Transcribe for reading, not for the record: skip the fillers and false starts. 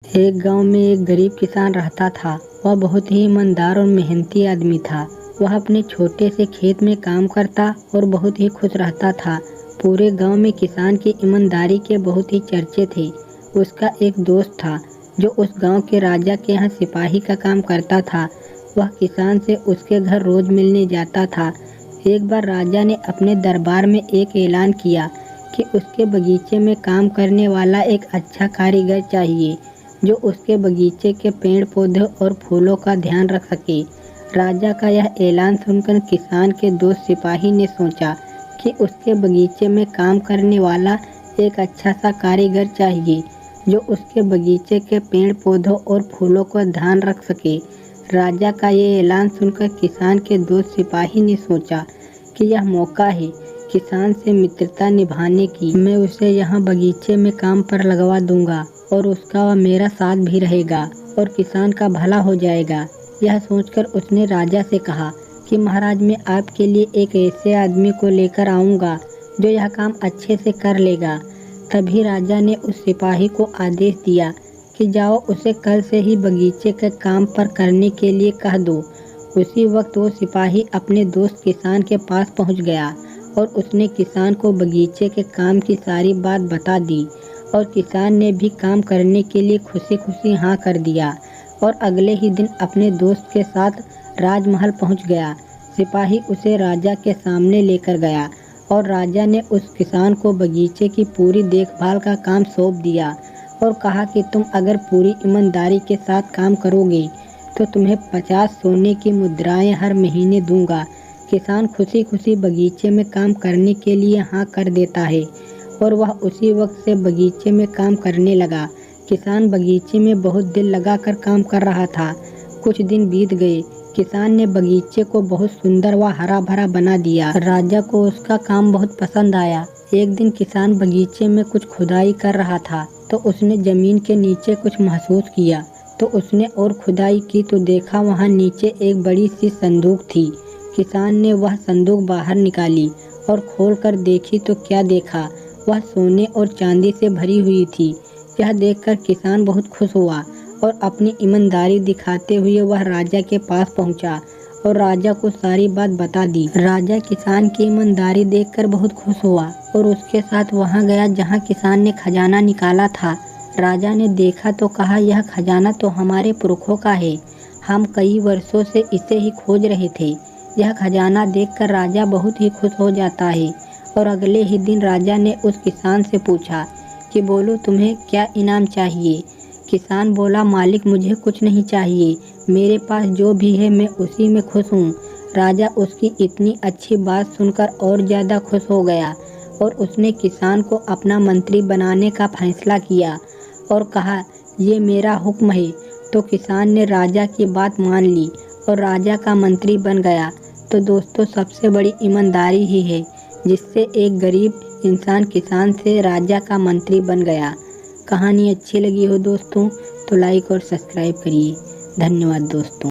एक गांव में एक गरीब किसान रहता था। वह बहुत ही ईमानदार और मेहनती आदमी था। वह अपने छोटे से खेत में काम करता और बहुत ही खुश रहता था। पूरे गांव में किसान की ईमानदारी के बहुत ही चर्चे थे। उसका एक दोस्त था जो उस गांव के राजा के यहाँ सिपाही का काम करता था। वह किसान से उसके घर रोज मिलने जाता था। एक बार राजा ने अपने दरबार में एक ऐलान किया कि उसके बगीचे में काम करने वाला एक अच्छा कारीगर चाहिए जो उसके बगीचे के पेड़ पौधे और फूलों का ध्यान रख सके। राजा का यह ऐलान सुनकर किसान के दोस्त सिपाही ने सोचा कि उसके बगीचे में काम करने वाला एक अच्छा सा कारीगर चाहिए जो उसके बगीचे के पेड़ पौधों और फूलों का ध्यान रख सके। राजा का ये ऐलान सुनकर किसान के दोस्त सिपाही ने सोचा कि यह मौका है किसान से मित्रता निभाने की। मैं उसे यहाँ बगीचे में काम पर लगवा दूंगा और उसका वह मेरा साथ भी रहेगा और किसान का भला हो जाएगा। यह सोचकर उसने राजा से कहा कि महाराज, मैं आपके लिए एक ऐसे आदमी को लेकर आऊँगा जो यह काम अच्छे से कर लेगा। तभी राजा ने उस सिपाही को आदेश दिया कि जाओ उसे कल से ही बगीचे के काम पर करने के लिए कह दो। उसी वक्त वो सिपाही अपने दोस्त किसान के पास पहुंच गया और उसने किसान को बगीचे के काम की सारी बात बता दी और किसान ने भी काम करने के लिए खुशी खुशी हाँ कर दिया और अगले ही दिन अपने दोस्त के साथ राजमहल पहुंच गया। सिपाही उसे राजा के सामने लेकर गया और राजा ने उस किसान को बगीचे की पूरी देखभाल का काम सौंप दिया और कहा कि तुम अगर पूरी ईमानदारी के साथ काम करोगे तो तुम्हें 50 सोने की मुद्राएं हर महीने दूंगा। किसान खुशी खुशी बगीचे में काम करने के लिए हाँ कर देता है और वह उसी वक्त से बगीचे में काम करने लगा। किसान बगीचे में बहुत दिल लगाकर काम कर रहा था। कुछ दिन बीत गए। किसान ने बगीचे को बहुत सुंदर व हरा भरा बना दिया। राजा को उसका काम बहुत पसंद आया। एक दिन किसान बगीचे में कुछ खुदाई कर रहा था तो उसने जमीन के नीचे कुछ महसूस किया। तो उसने और खुदाई की तो देखा वहाँ नीचे एक बड़ी सी संदूक थी। किसान ने वह संदूक बाहर निकाली और खोलकर देखी तो क्या देखा, वह सोने और चांदी से भरी हुई थी। यह देखकर किसान बहुत खुश हुआ और अपनी ईमानदारी दिखाते हुए वह राजा के पास पहुंचा और राजा को सारी बात बता दी। राजा किसान की ईमानदारी देखकर बहुत खुश हुआ और उसके साथ वहां गया जहां किसान ने खजाना निकाला था। राजा ने देखा तो कहा, यह खजाना तो हमारे पुरखों का है, हम कई वर्षों से इसे ही खोज रहे थे। यह खजाना देखकर राजा बहुत ही खुश हो जाता है और अगले ही दिन राजा ने उस किसान से पूछा कि बोलो तुम्हें क्या इनाम चाहिए। किसान बोला, मालिक मुझे कुछ नहीं चाहिए, मेरे पास जो भी है मैं उसी में खुश हूँ। राजा उसकी इतनी अच्छी बात सुनकर और ज़्यादा खुश हो गया और उसने किसान को अपना मंत्री बनाने का फैसला किया और कहा, ये मेरा हुक्म है। तो किसान ने राजा की बात मान ली और राजा का मंत्री बन गया। तो दोस्तों, सबसे बड़ी ईमानदारी ही है जिससे एक गरीब इंसान किसान से राजा का मंत्री बन गया। कहानी अच्छी लगी हो दोस्तों तो लाइक और सब्सक्राइब करिए। धन्यवाद दोस्तों।